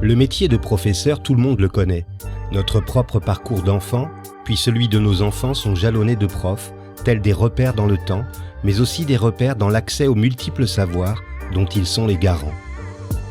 Le métier de professeur, tout le monde le connaît. Notre propre parcours d'enfant, puis celui de nos enfants sont jalonnés de profs, tels des repères dans le temps, mais aussi des repères dans l'accès aux multiples savoirs dont ils sont les garants.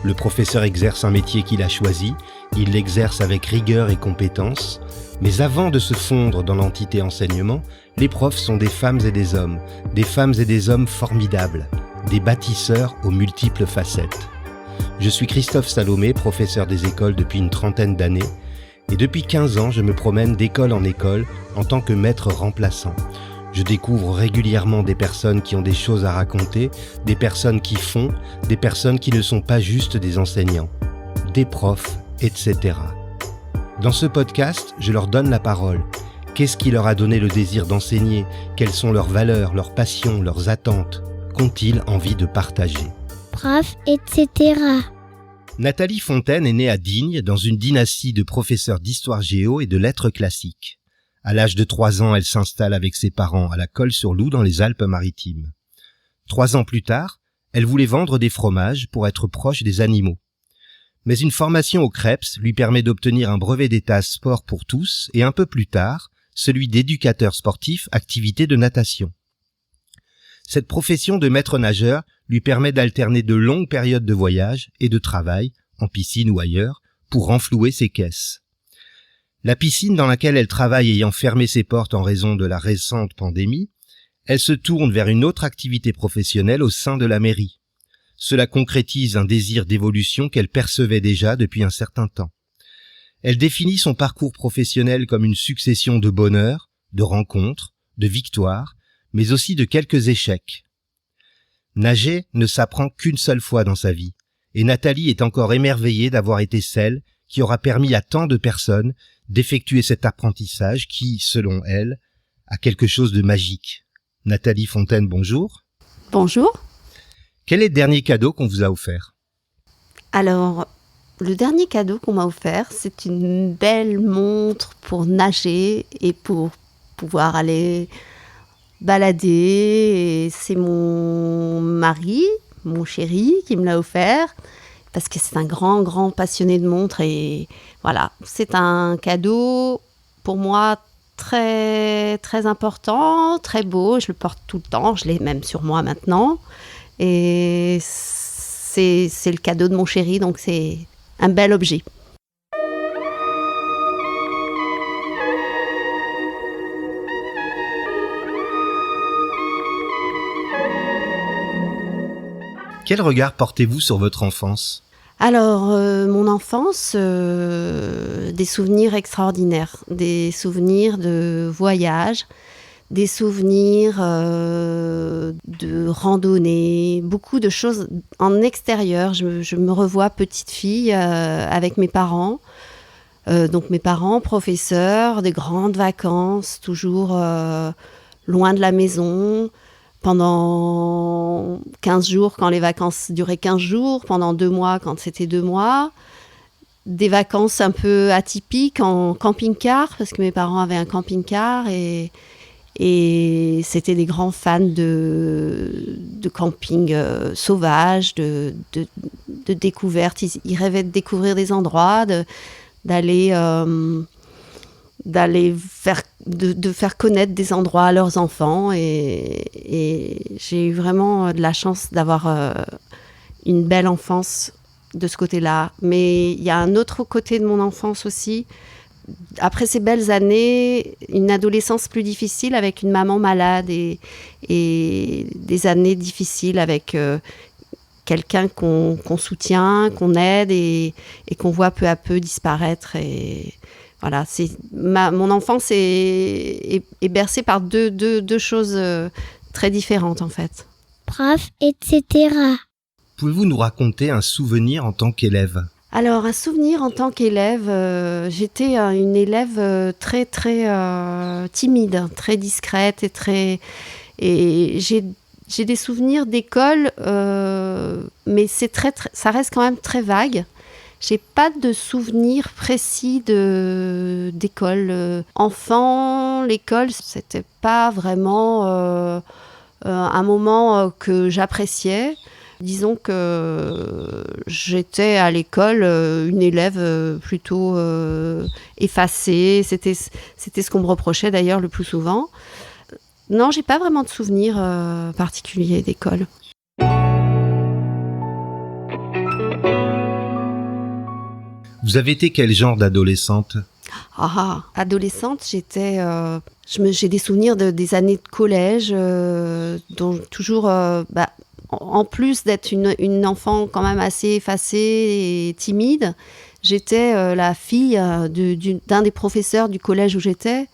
Le professeur exerce un métier qu'il a choisi, il l'exerce avec rigueur et compétence, mais avant de se fondre dans l'entité enseignement, les profs sont des femmes et des hommes formidables, des bâtisseurs aux multiples facettes. Je suis Christophe Salomé, professeur des écoles depuis une trentaine d'années, et depuis 15 ans, je me promène d'école en école en tant que maître remplaçant. Je découvre régulièrement des personnes qui ont des choses à raconter, des personnes qui font, des personnes qui ne sont pas juste des enseignants, des profs, etc. Dans ce podcast, je leur donne la parole. Qu'est-ce qui leur a donné le désir d'enseigner? Quelles sont leurs valeurs, leurs passions, leurs attentes? Qu'ont-ils envie de partager? Prof, etc. Nathalie Fontaine est née à Digne, dans une dynastie de professeurs d'histoire géo et de lettres classiques. À l'âge de 3 ans, elle s'installe avec ses parents à la Colle-sur-Loup dans les Alpes-Maritimes. 3 ans plus tard, elle voulait vendre des fromages pour être proche des animaux. Mais une formation au CREPS lui permet d'obtenir un brevet d'état sport pour tous et un peu plus tard, celui d'éducateur sportif, activité de natation. Cette profession de maître nageur lui permet d'alterner de longues périodes de voyage et de travail, en piscine ou ailleurs, pour renflouer ses caisses. La piscine dans laquelle elle travaille ayant fermé ses portes en raison de la récente pandémie, elle se tourne vers une autre activité professionnelle au sein de la mairie. Cela concrétise un désir d'évolution qu'elle percevait déjà depuis un certain temps. Elle définit son parcours professionnel comme une succession de bonheurs, de rencontres, de victoires, mais aussi de quelques échecs. Nager ne s'apprend qu'une seule fois dans sa vie, et Nathalie est encore émerveillée d'avoir été celle qui aura permis à tant de personnes d'effectuer cet apprentissage qui, selon elle, a quelque chose de magique. Nathalie Fontaine, bonjour. Bonjour. Quel est le dernier cadeau qu'on vous a offert? Alors, le dernier cadeau qu'on m'a offert, c'est une belle montre pour nager et pour pouvoir aller balader. Et c'est mon mari, mon chéri, qui me l'a offert parce que c'est un grand passionné de montres. Et voilà, c'est un cadeau pour moi très, très important, très beau. Je le porte tout le temps, je l'ai même sur moi maintenant. Et c'est le cadeau de mon chéri, donc c'est un bel objet. Quel regard portez-vous sur votre enfance? Alors, mon enfance, des souvenirs extraordinaires, des souvenirs de voyage, des souvenirs de randonnée, beaucoup de choses en extérieur. Je me revois petite fille avec mes parents. Donc mes parents, professeurs, des grandes vacances, toujours loin de la maison, pendant 15 jours quand les vacances duraient 15 jours, pendant 2 mois quand c'était 2 mois. Des vacances un peu atypiques en camping-car, parce que mes parents avaient un camping-car et c'était des grands fans de camping sauvage, de découverte. Ils rêvaient de découvrir des endroits, d'aller faire connaître des endroits à leurs enfants. Et j'ai eu vraiment de la chance d'avoir une belle enfance de ce côté-là. Mais il y a un autre côté de mon enfance aussi. Après ces belles années, une adolescence plus difficile avec une maman malade et des années difficiles avec quelqu'un qu'on soutient, qu'on aide et qu'on voit peu à peu disparaître. Et voilà, mon enfance est bercée par deux choses très différentes en fait. Prof, etc. Pouvez-vous nous raconter un souvenir en tant qu'élève? Alors, un souvenir en tant qu'élève, j'étais une élève très, très timide, très discrète et j'ai des souvenirs d'école, mais ça reste quand même très vague. J'ai pas de souvenirs précis d'école. Enfant, l'école, c'était pas vraiment un moment que j'appréciais. Disons que j'étais à l'école une élève plutôt effacée. C'était ce qu'on me reprochait d'ailleurs le plus souvent. Non, j'ai pas vraiment de souvenirs particuliers d'école. Vous avez été quel genre d'adolescente ? Adolescente, j'ai des souvenirs des années de collège, dont toujours, en plus d'être une enfant quand même assez effacée et timide, j'étais la fille d'un des professeurs du collège où j'étais,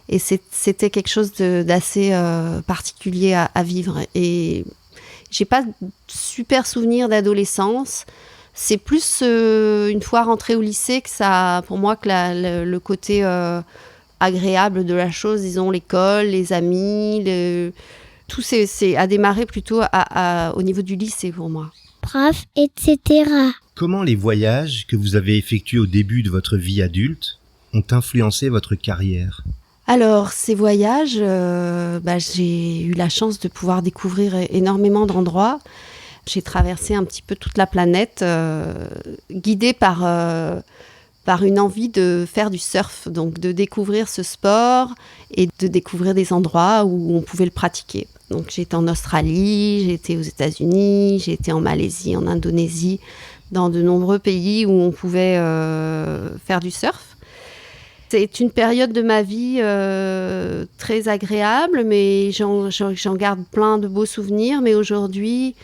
et c'était quelque chose d'assez particulier à vivre. Et j'ai pas de super souvenirs d'adolescence. C'est plus une fois rentrée au lycée que ça, pour moi, que le côté agréable de la chose, disons l'école, les amis, tout a démarré plutôt au niveau du lycée pour moi. Prof, etc. Comment les voyages que vous avez effectués au début de votre vie adulte ont influencé votre carrière ? Alors, ces voyages, j'ai eu la chance de pouvoir découvrir énormément d'endroits. J'ai traversé un petit peu toute la planète, guidée par une envie de faire du surf, donc de découvrir ce sport et de découvrir des endroits où on pouvait le pratiquer. Donc j'ai été en Australie, j'ai été aux États-Unis, j'ai été en Malaisie, en Indonésie, dans de nombreux pays où on pouvait faire du surf. C'est une période de ma vie très agréable, mais j'en garde plein de beaux souvenirs. Mais aujourd'hui,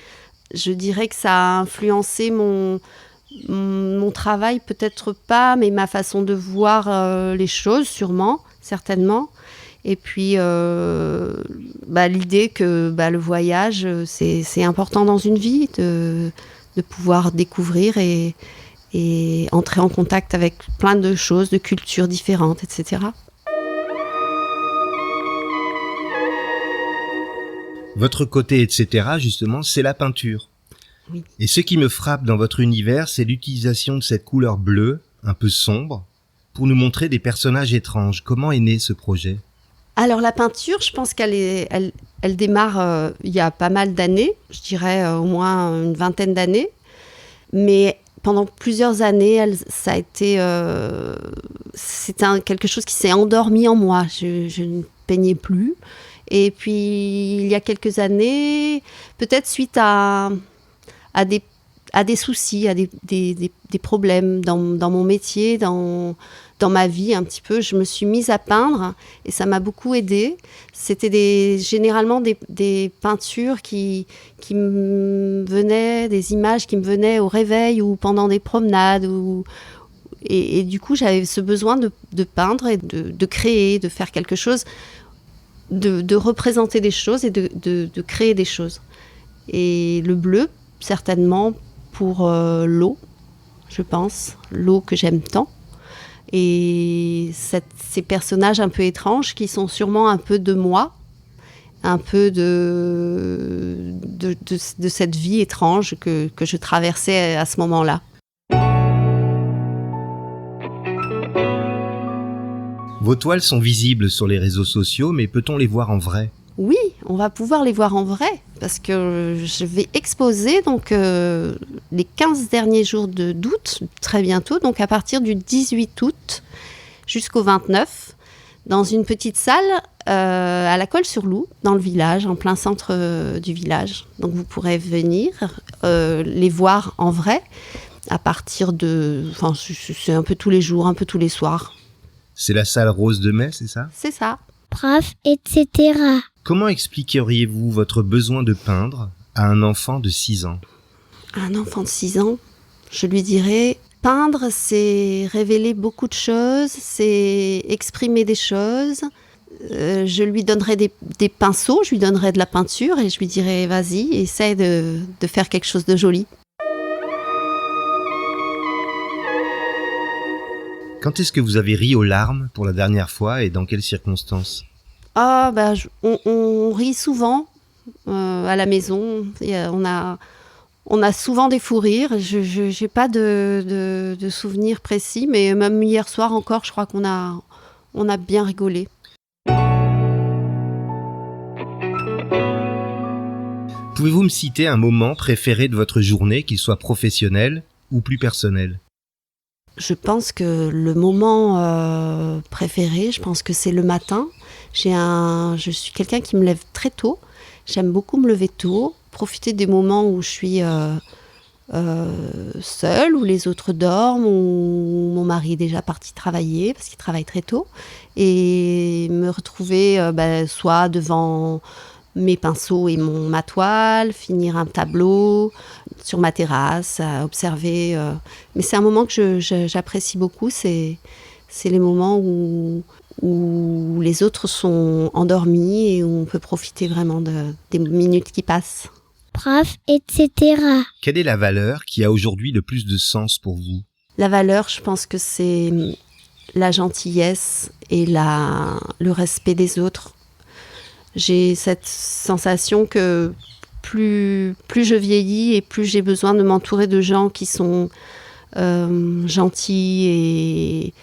je dirais que ça a influencé mon travail, peut-être pas, mais ma façon de voir les choses, sûrement, certainement. Et puis, l'idée que le voyage, c'est important dans une vie, de pouvoir découvrir et entrer en contact avec plein de choses, de cultures différentes, etc. Votre côté, etc., justement, c'est la peinture. Oui. Et ce qui me frappe dans votre univers, c'est l'utilisation de cette couleur bleue, un peu sombre, pour nous montrer des personnages étranges. Comment est né ce projet ? Alors la peinture, je pense qu'elle démarre il y a pas mal d'années, je dirais au moins une vingtaine d'années. Mais pendant plusieurs années, ça a été quelque chose qui s'est endormi en moi. Je ne peignais plus. Et puis, il y a quelques années, peut-être suite à des soucis, à des problèmes dans mon métier, dans ma vie un petit peu, je me suis mise à peindre et ça m'a beaucoup aidée. C'était généralement des peintures qui me venaient, des images qui me venaient au réveil ou pendant des promenades. Et du coup, j'avais ce besoin de peindre et de créer, de faire quelque chose, de représenter des choses et de créer des choses. Et le bleu, certainement pour l'eau, je pense, l'eau que j'aime tant. Et ces personnages un peu étranges qui sont sûrement un peu de moi, un peu de cette vie étrange que je traversais à ce moment-là. Vos toiles sont visibles sur les réseaux sociaux, mais peut-on les voir en vrai ? Oui, on va pouvoir les voir en vrai, parce que je vais exposer donc, les 15 derniers jours d'août, très bientôt, donc à partir du 18 août jusqu'au 29, dans une petite salle à la Colle-sur-Loup, dans le village, en plein centre du village. Donc vous pourrez venir les voir en vrai, à partir c'est un peu tous les jours, un peu tous les soirs. C'est la salle Rose de Mai, c'est ça ? C'est ça. Prof, etc. Comment expliqueriez-vous votre besoin de peindre à un enfant de 6 ans ? À un enfant de 6 ans, je lui dirais, peindre, c'est révéler beaucoup de choses, c'est exprimer des choses. Je lui donnerais des pinceaux, je lui donnerais de la peinture et je lui dirais, vas-y, essaie de faire quelque chose de joli. Quand est-ce que vous avez ri aux larmes pour la dernière fois et dans quelles circonstances ? On rit souvent à la maison. On a souvent des fous rires. Je n'ai pas de souvenirs précis, mais même hier soir encore, je crois qu'on a bien rigolé. Pouvez-vous me citer un moment préféré de votre journée, qu'il soit professionnel ou plus personnel ? Je pense que le moment préféré, je pense que c'est le matin. Je suis quelqu'un qui me lève très tôt. J'aime beaucoup me lever tôt, profiter des moments où je suis seule, où les autres dorment, où mon mari est déjà parti travailler, parce qu'il travaille très tôt, et me retrouver soit devant mes pinceaux et ma toile, finir un tableau sur ma terrasse, à observer. Mais c'est un moment que j'apprécie beaucoup, c'est les moments où les autres sont endormis et où on peut profiter vraiment des minutes qui passent. Prof, etc. Quelle est la valeur qui a aujourd'hui le plus de sens pour vous ? La valeur, je pense que c'est la gentillesse et le respect des autres. J'ai cette sensation que plus je vieillis et plus j'ai besoin de m'entourer de gens qui sont gentils et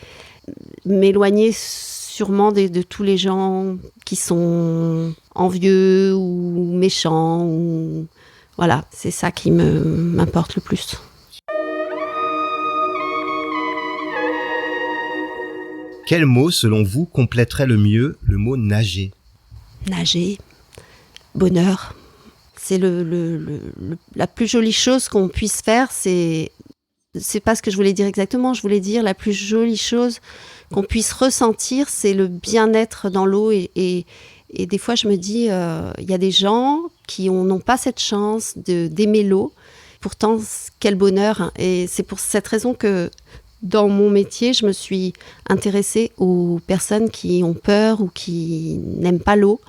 m'éloigner sûrement de tous les gens qui sont envieux ou méchants. Voilà, c'est ça qui m'importe le plus. Quel mot, selon vous, compléterait le mieux le mot nager ? Nager, bonheur. C'est la plus jolie chose qu'on puisse faire. C'est pas ce que je voulais dire exactement. Je voulais dire la plus jolie chose qu'on puisse ressentir, c'est le bien-être dans l'eau. Et des fois, je me dis, y a des gens qui n'ont pas cette chance d'aimer l'eau. Pourtant, quel bonheur, hein. Et c'est pour cette raison que dans mon métier, je me suis intéressée aux personnes qui ont peur ou qui n'aiment pas l'eau.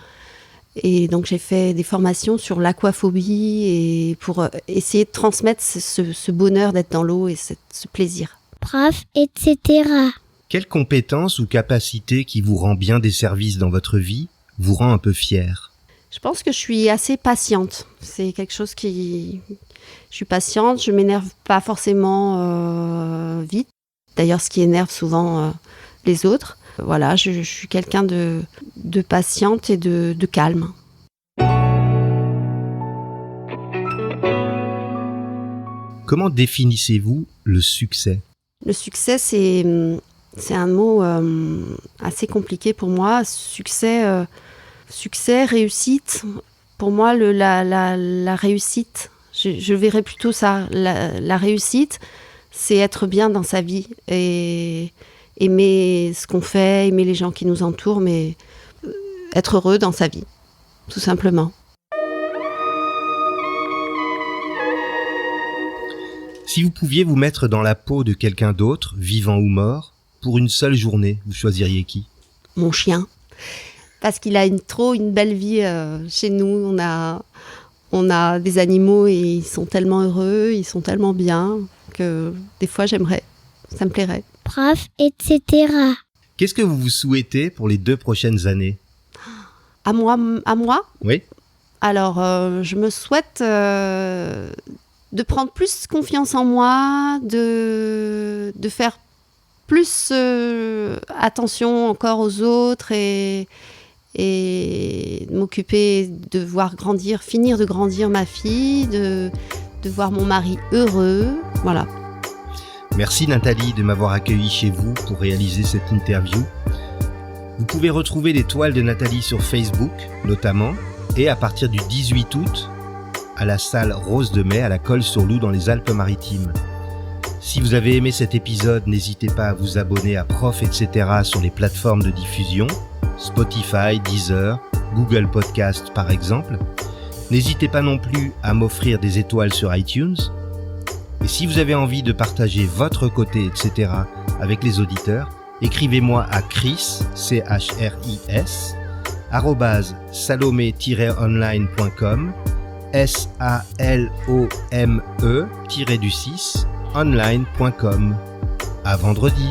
Et donc, j'ai fait des formations sur l'aquaphobie et pour essayer de transmettre ce bonheur d'être dans l'eau et ce plaisir. Prof, etc. Quelle compétence ou capacité qui vous rend bien des services dans votre vie vous rend un peu fier ? Je pense que je suis assez patiente. C'est quelque chose qui... Je suis patiente, je m'énerve pas forcément vite. D'ailleurs, ce qui énerve souvent les autres. Voilà, je suis quelqu'un de patiente et de calme. Comment définissez-vous le succès ? Le succès, c'est un mot assez compliqué pour moi. Succès, réussite. Pour moi, la réussite, je verrais plutôt ça. La réussite, c'est être bien dans sa vie et aimer ce qu'on fait, aimer les gens qui nous entourent, mais être heureux dans sa vie, tout simplement. Si vous pouviez vous mettre dans la peau de quelqu'un d'autre, vivant ou mort, pour une seule journée, vous choisiriez qui ? Mon chien. Parce qu'il a une belle vie chez nous. On a des animaux et ils sont tellement heureux, ils sont tellement bien que des fois j'aimerais, ça me plairait. Prof, etc. Qu'est-ce que vous vous souhaitez pour les 2 prochaines années ? À moi ? Oui. Alors, je me souhaite de prendre plus confiance en moi, de faire plus attention encore aux autres et de m'occuper de voir finir de grandir ma fille, de voir mon mari heureux, voilà. Merci Nathalie de m'avoir accueilli chez vous pour réaliser cette interview. Vous pouvez retrouver les toiles de Nathalie sur Facebook, notamment, et à partir du 18 août, à la salle Rose de Mai à la Colle-sur-Loup dans les Alpes-Maritimes. Si vous avez aimé cet épisode, n'hésitez pas à vous abonner à Prof, etc. sur les plateformes de diffusion, Spotify, Deezer, Google Podcast par exemple. N'hésitez pas non plus à m'offrir des étoiles sur iTunes. Et si vous avez envie de partager votre côté, etc. avec les auditeurs, écrivez-moi à Chris, CHRIS, @salome-online.com, SALOME-online.com. À vendredi.